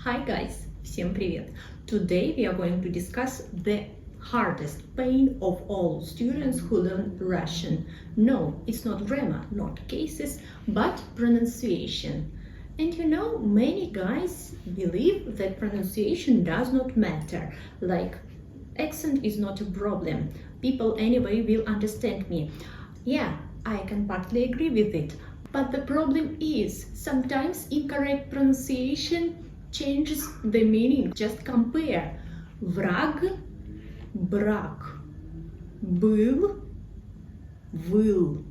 Hi guys, всем привет! Today we are going to discuss the hardest pain of all students who learn Russian. No, it's not grammar, not cases, but pronunciation. And you know, many guys believe that pronunciation does not matter, like accent is not a problem. People anyway will understand me. Yeah, I can partly agree with it. But the problem is, sometimes incorrect pronunciation changes the meaning. Just compare. Враг, брак, был, выл.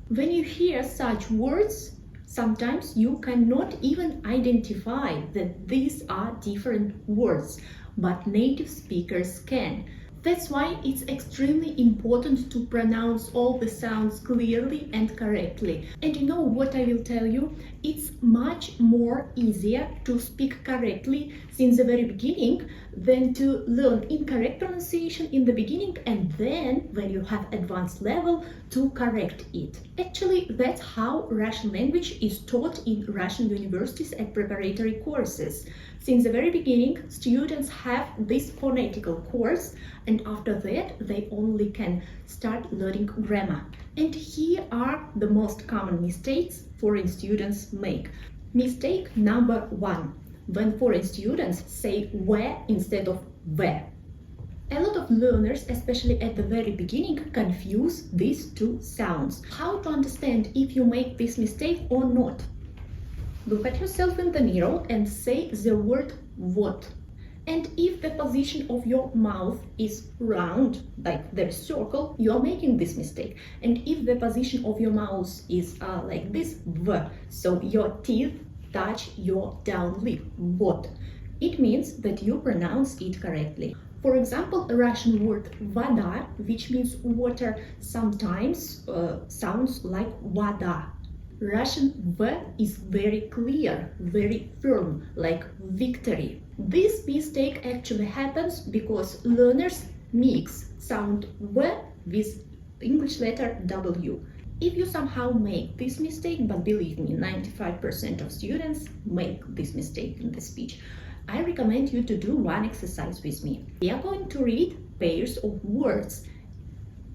When you hear such words, sometimes you cannot even identify that these are different words, but native speakers can. That's why it's extremely important to pronounce all the sounds clearly and correctly. And you know what I will tell you? It's much more easier to speak correctly since the very beginning than to learn incorrect pronunciation in the beginning and then, when you have advanced level, to correct it. Actually, that's how Russian language is taught in Russian universities and preparatory courses. Since the very beginning, students have this phonetical course, and after that, they only can start learning grammar. And here are the most common mistakes foreign students make. Mistake number 1. When foreign students say where instead of where. A lot of learners, especially at the very beginning, confuse these two sounds. How to understand if you make this mistake or not? Look at yourself in the mirror and say the word what. And if the position of your mouth is round, like the circle, you are making this mistake. And if the position of your mouth is like this, v, so your teeth touch your down lip, what, it means that you pronounce it correctly. For example, a Russian word вода, which means water, sometimes sounds like вода. Russian V is very clear, very firm, like victory. This mistake actually happens because learners mix sound V with English letter W. If you somehow make this mistake, but believe me, 95% of students make this mistake in the speech, I recommend you to do one exercise with me. We are going to read pairs of words.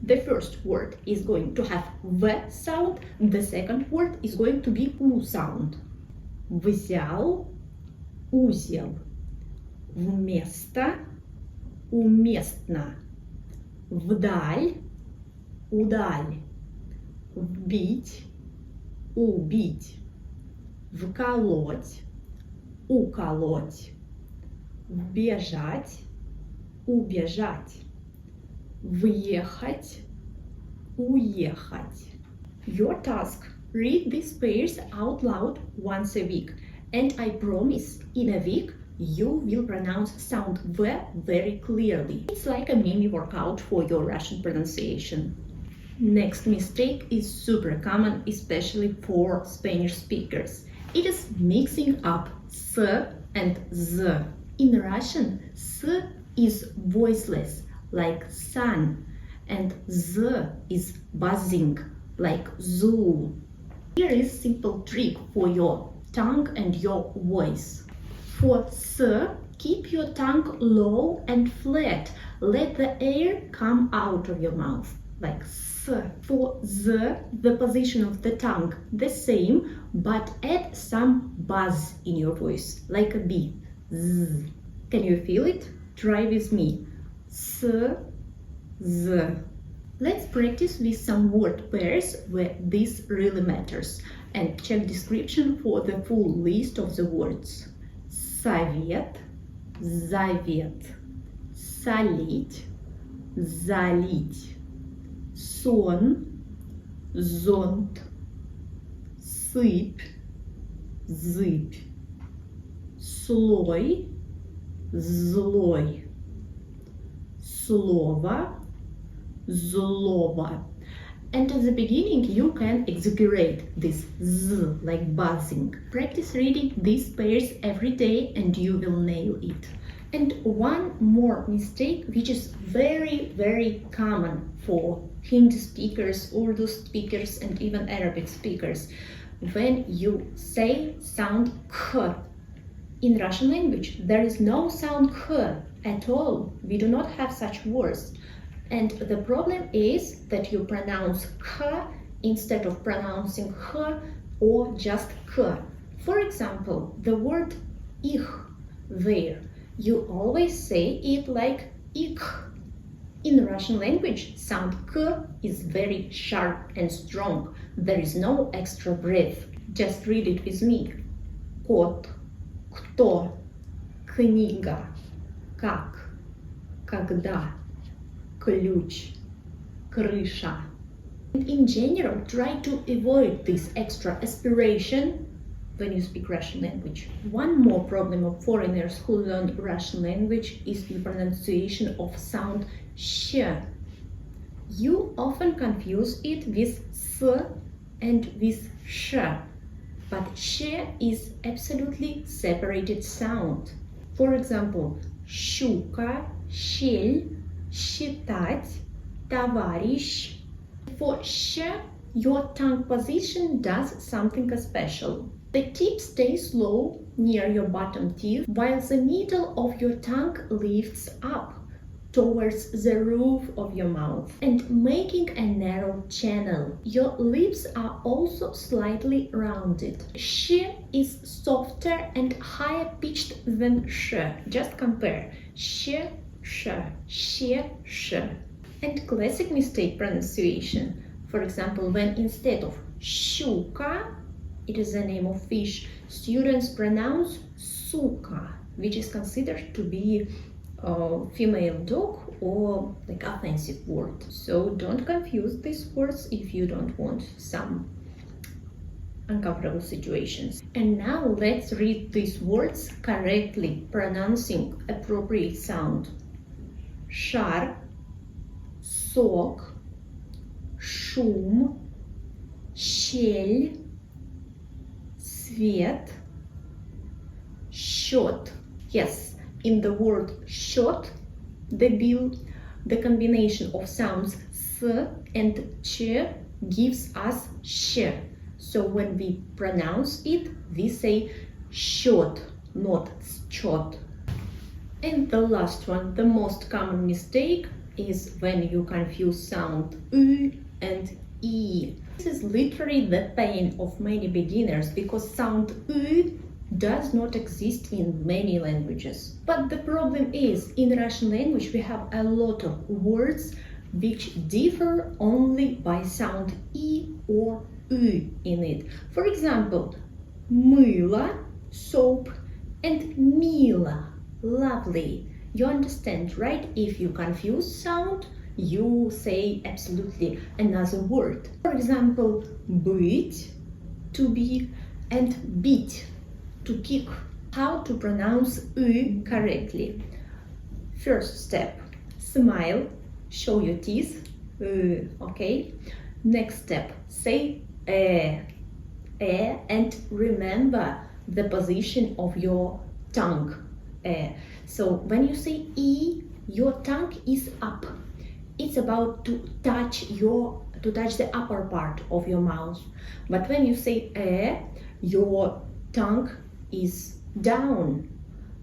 The first word is going to have V sound, the second word is going to be U sound. Взял, узел, вместо, уместно, вдаль, удаль, вбить, убить, вколоть, уколоть, вбежать, убежать, въехать, уехать. Your task: read these pairs out loud once a week, and I promise in a week you will pronounce sound V very clearly. It's like a mini workout for your Russian pronunciation. Next mistake is super common, especially for Spanish speakers. It is mixing up S and Z. In Russian, S is voiceless, like sun, and Z is buzzing, like zoo. Here is a simple trick for your tongue and your voice. For S, keep your tongue low and flat. Let the air come out of your mouth, like S. For Z, the position of the tongue the same, but add some buzz in your voice, like a bee. Z. Can you feel it? Try with me. S, Z. Let's practice with some word pairs where this really matters, and check description for the full list of the words. Совет, завет, солить, залить, сон, зонт, сыпь, зыбь, слой, злой, слово, злого. And at the beginning you can exaggerate this z like buzzing. Practice reading these pairs every day and you will nail it. And one more mistake which is very common for Hindi speakers, Urdu speakers and even Arabic speakers. When you say sound k In Russian language, there is no sound k at all. We do not have such words. And the problem is that you pronounce k instead of pronouncing h or just k. For example, the word ich, there, you always say it like ik. In Russian language, sound k is very sharp and strong. There is no extra breath. Just read it with me. Кот, кто, книга, как, когда, ключ, крыша. In general, try to avoid this extra aspiration when you speak Russian language. One more problem of foreigners who learn Russian language is the pronunciation of sound sh. You often confuse it with s and with sh, but sh is absolutely separated sound. For example, щука, щель, считать, товарищ. For sh, your tongue position does something special. The tip stays low near your bottom teeth, while the middle of your tongue lifts up towards the roof of your mouth and making a narrow channel. Your lips are also slightly rounded. Sh is softer and higher pitched than sh. Just compare. Sh, sh, sh, sh. And classic mistake pronunciation. For example, when instead of щука, it is the name of fish, students pronounce сука, which is considered to be a female dog or like offensive word. So don't confuse these words if you don't want some uncomfortable situations. And now let's read these words correctly, pronouncing appropriate sound. Шар, сок, шум, щель, свет, счет. Yes, in the word счет, the bill, the combination of sounds s and ch gives us sh. So when we pronounce it, we say счет, not счет. And the last one, the most common mistake, is when you confuse sound u and e. This is literally the pain of many beginners because sound u does not exist in many languages. But the problem is, in Russian language we have a lot of words which differ only by sound e or u in it. For example, мыло, soap, and мило, lovely. You understand, right? If you confuse sound, you say absolutely another word. For example, быть, to be, and бить, to kick. How to pronounce ü correctly? First step, smile, show your teeth, okay? Next step, say and remember the position of your tongue. So when you say e, your tongue is up. It's about to touch the upper part of your mouth. But when you say your tongue is down.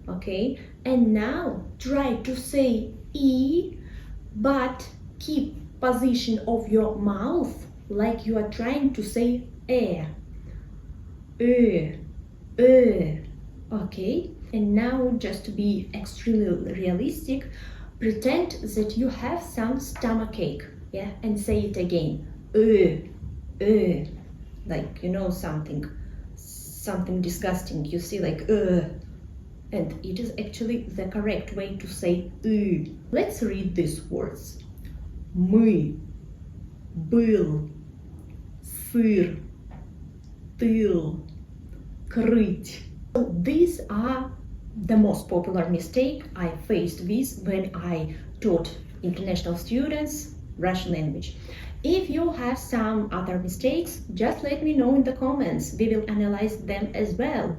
Okay? And now try to say e, but keep position of your mouth like you are trying to say okay? And now, just to be extremely realistic, pretend that you have some stomachache, yeah, and say it again, like, you know, something disgusting, you see, like, and it is actually the correct way to say Let's read these words. Мы, был, сыр, тыл, крыть. These are the most popular mistake I faced with when I taught international students Russian language. If you have some other mistakes, just let me know in the comments. We will analyze them as well.